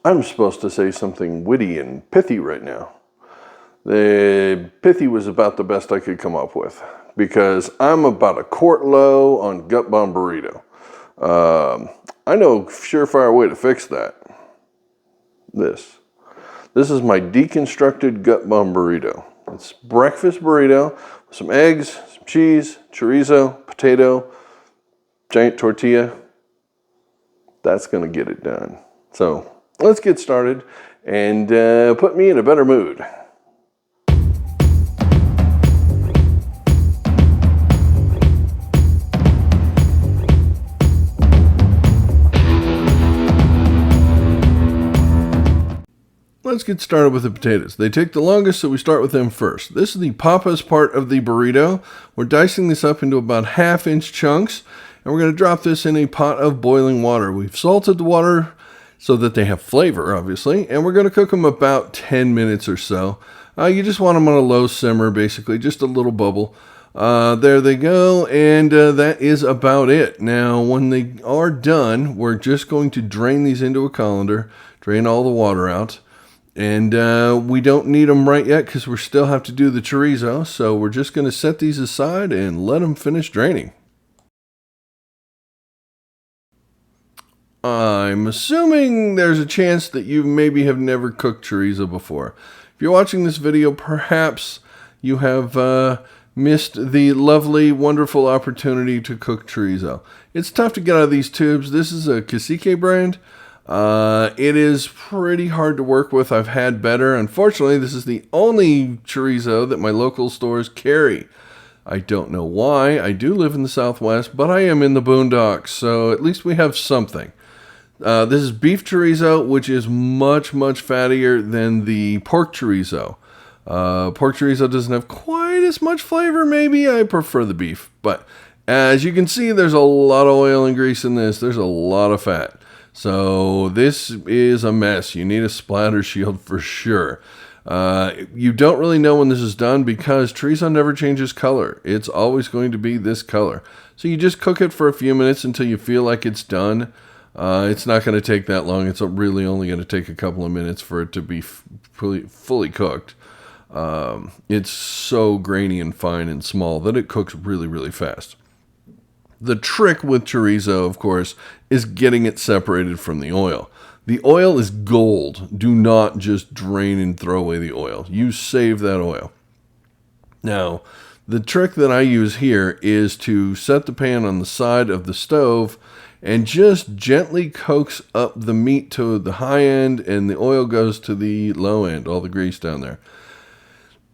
I'm supposed to say something witty and pithy right now. The pithy was about the best I could come up with because I'm about a quart low on gut bomb burrito. I know a surefire way to fix that. This is my deconstructed gut bomb burrito. It's breakfast burrito with some eggs, some cheese, chorizo, potato, giant tortilla. That's going to get it done. So let's get started and put me in a better mood. Let's get started with the potatoes. They take the longest, so we start with them first. This is the papas part of the burrito. We're dicing this up into about half-inch chunks, and we're going to drop this in a pot of boiling water. We've salted the water so that they have flavor, obviously, and we're going to cook them about 10 minutes or so. You just want them on a low simmer, basically, just a little bubble. There they go, and that is about it. Now, when they are done, we're just going to drain these into a colander, drain all the water out. And we don't need them right yet because we still have to do the chorizo. So we're just going to set these aside and let them finish draining. I'm assuming there's a chance that you maybe have never cooked chorizo before. If you're watching this video, perhaps you have missed the lovely, wonderful opportunity to cook chorizo. It's tough to get out of these tubes. This is a Cacique brand. It is pretty hard to work with. I've had better. Unfortunately, this is the only chorizo that my local stores carry. I don't know why. I do live in the Southwest, but I am in the boondocks, so at least we have something. This is beef chorizo, which is much, much fattier than the pork chorizo. Pork chorizo doesn't have quite as much flavor, maybe. I prefer the beef, but as you can see, there's a lot of oil and grease in this. There's a lot of fat. So this is a mess. You need a splatter shield for sure. You don't really know when this is done because chorizo never changes color. It's always going to be this color. So you just cook it for a few minutes until you feel like it's done. It's not going to take that long. It's really only going to take a couple of minutes for it to be fully cooked. It's so grainy and fine and small that it cooks really, really fast. The trick with chorizo, of course, is getting it separated from the oil. The oil is gold. Do not just drain and throw away the oil. You save that oil. Now, the trick that I use here is to set the pan on the side of the stove and just gently coax up the meat to the high end and the oil goes to the low end, all the grease down there.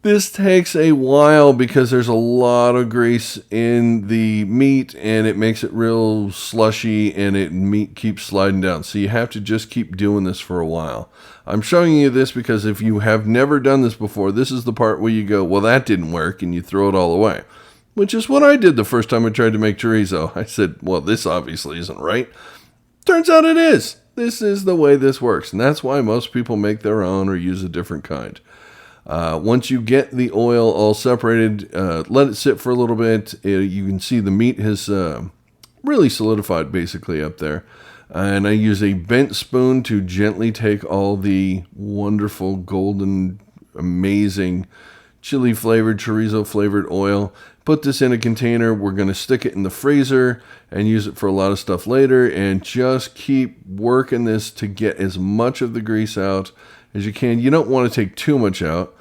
This takes a while because there's a lot of grease in the meat and it makes it real slushy and meat keeps sliding down. So you have to just keep doing this for a while. I'm showing you this because if you have never done this before, this is the part where you go, well, that didn't work, and you throw it all away. Which is what I did the first time I tried to make chorizo. I said, well, this obviously isn't right. Turns out it is. This is the way this works. And that's why most people make their own or use a different kind. Once you get the oil all separated, let it sit for a little bit. You can see the meat has really solidified basically up there. And I use a bent spoon to gently take all the wonderful, golden, amazing chili flavored, chorizo flavored oil. Put this in a container. We're going to stick it in the freezer and use it for a lot of stuff later. And just keep working this to get as much of the grease out as you can. You don't want to take too much out,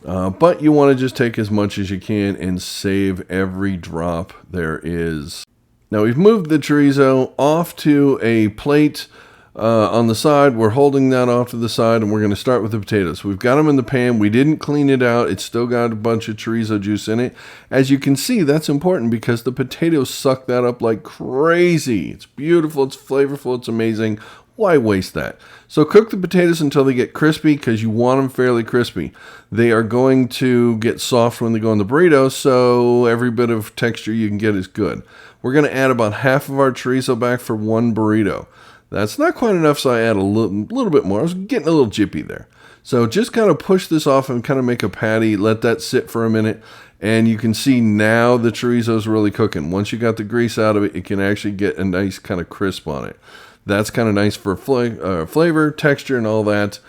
but you want to just take as much as you can and save every drop there is. Now we've moved the chorizo off to a plate on the side. We're holding that off to the side and we're going to start with the potatoes. We've got them in the pan. We didn't clean it out. It's still got a bunch of chorizo juice in it. As you can see, that's important because the potatoes suck that up like crazy. It's beautiful. It's flavorful. It's amazing. Why waste that? So cook the potatoes until they get crispy because you want them fairly crispy. They are going to get soft when they go in the burrito, so every bit of texture you can get is good. We're going to add about half of our chorizo back for one burrito. That's not quite enough, so I add a little bit more. I was getting a little jippy there. So just kind of push this off and kind of make a patty. Let that sit for a minute. And you can see now the chorizo is really cooking. Once you got the grease out of it, it can actually get a nice kind of crisp on it. That's kind of nice for flavor, texture, and all that.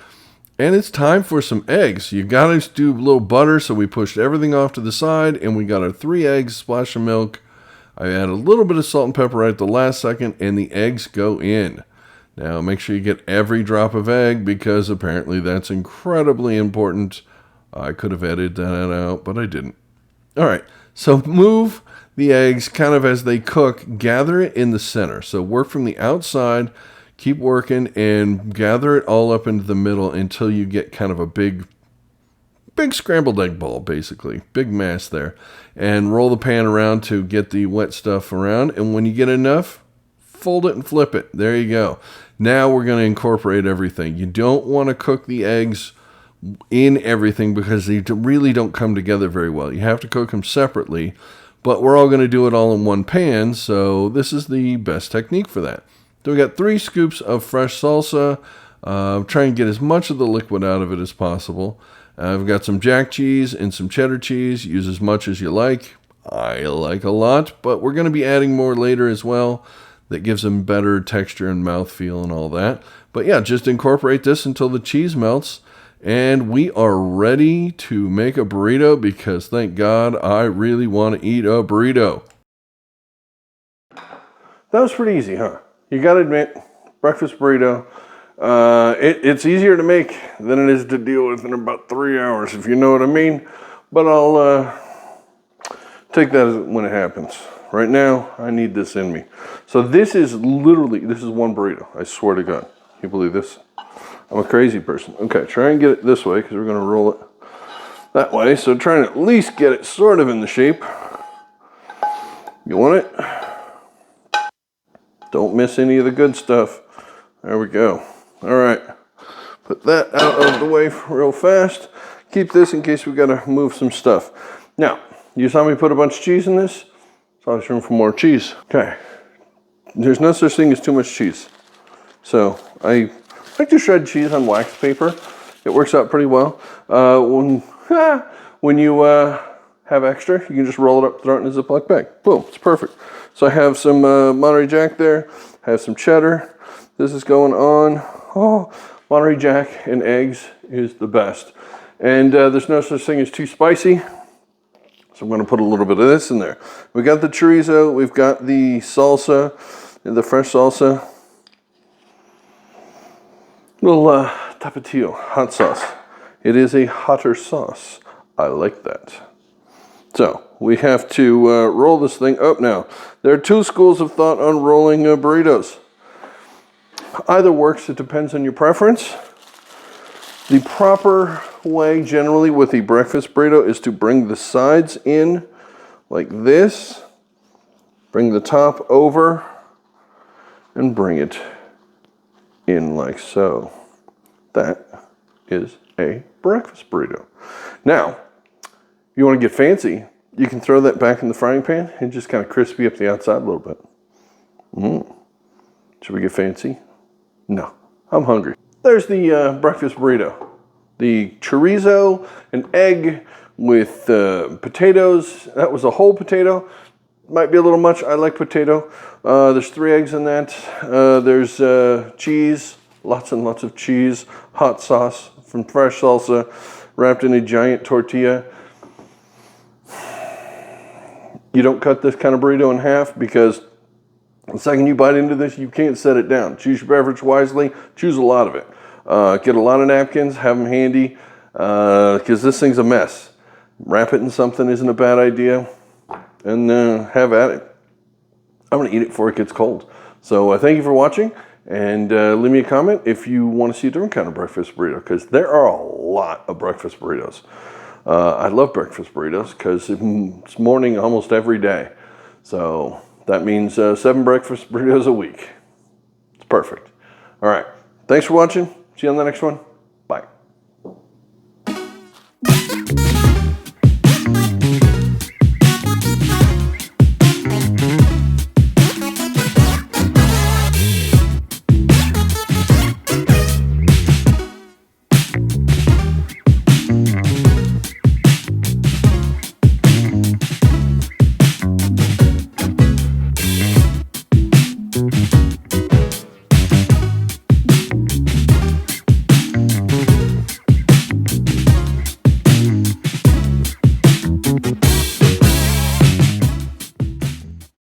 And it's time for some eggs. You got to do a little butter, so we pushed everything off to the side, and we got our 3 eggs, splash of milk. I add a little bit of salt and pepper right at the last second, and the eggs go in. Now, make sure you get every drop of egg, because apparently that's incredibly important. I could have edited that out, but I didn't. All right, so move the eggs kind of as they cook. Gather it in the center. So work from the outside. Keep working and gather it all up into the middle until you get kind of a big scrambled egg ball, basically. Big mass there. And roll the pan around to get the wet stuff around. And when you get enough, fold it and flip it. There you go. Now we're going to incorporate everything. You don't want to cook the eggs in everything because they really don't come together very well. You have to cook them separately. But we're all going to do it all in one pan. So this is the best technique for that. So we got 3 scoops of fresh salsa. Try and get as much of the liquid out of it as possible. I've got some jack cheese and some cheddar cheese. Use as much as you like. I like a lot, but we're going to be adding more later as well. That gives them better texture and mouthfeel and all that. But yeah, just incorporate this until the cheese melts. And we are ready to make a burrito because, thank God, I really want to eat a burrito. That was pretty easy, huh? You got to admit, breakfast burrito, it's easier to make than it is to deal with in about 3 hours, if you know what I mean. But I'll take that when it happens. Right now, I need this in me. So this is literally, this is one burrito. I swear to God. Can you believe this? I'm a crazy person. Okay, try and get it this way because we're going to roll it that way. So try and at least get it sort of in the shape. You want it? Don't miss any of the good stuff. There we go. All right. Put that out of the way real fast. Keep this in case we got to move some stuff. Now, you saw me put a bunch of cheese in this. So there's room for more cheese. Okay. There's no such thing as too much cheese. So I like to shred cheese on wax paper. It works out pretty well. When you have extra, you can just roll it up, throw it in a Ziploc bag. Boom, it's perfect. So I have some Monterey Jack there. I have some cheddar. This is going on. Oh, Monterey Jack and eggs is the best. And there's no such thing as too spicy. So I'm going to put a little bit of this in there. We got the chorizo. We've got the salsa, the fresh salsa. Little tapatio, hot sauce. It is a hotter sauce. I like that. So we have to roll this thing up now. There are 2 schools of thought on rolling burritos. Either works, it depends on your preference. The proper way generally with a breakfast burrito is to bring the sides in like this, bring the top over, and bring it in like so. That is a breakfast burrito. Now, if you want to get fancy, you can throw that back in the frying pan and just kind of crispy up the outside a little bit. Should we get fancy? No, I'm hungry. There's the breakfast burrito. The chorizo, an egg with potatoes. That was a whole potato. Might be a little much. I like potato. There's 3 eggs in that. There's cheese, lots and lots of cheese, hot sauce from fresh salsa, wrapped in a giant tortilla. You don't cut this kind of burrito in half because the second you bite into this, you can't set it down. Choose your beverage wisely. Choose a lot of it. Get a lot of napkins. Have them handy because this thing's a mess. Wrap it in something isn't a bad idea. And have at it. I'm going to eat it before it gets cold. So thank you for watching. And leave me a comment if you want to see a different kind of breakfast burrito because there are a lot of breakfast burritos. I love breakfast burritos because it's morning almost every day. So that means 7 breakfast burritos a week. It's perfect. All right. Thanks for watching. See you on the next one.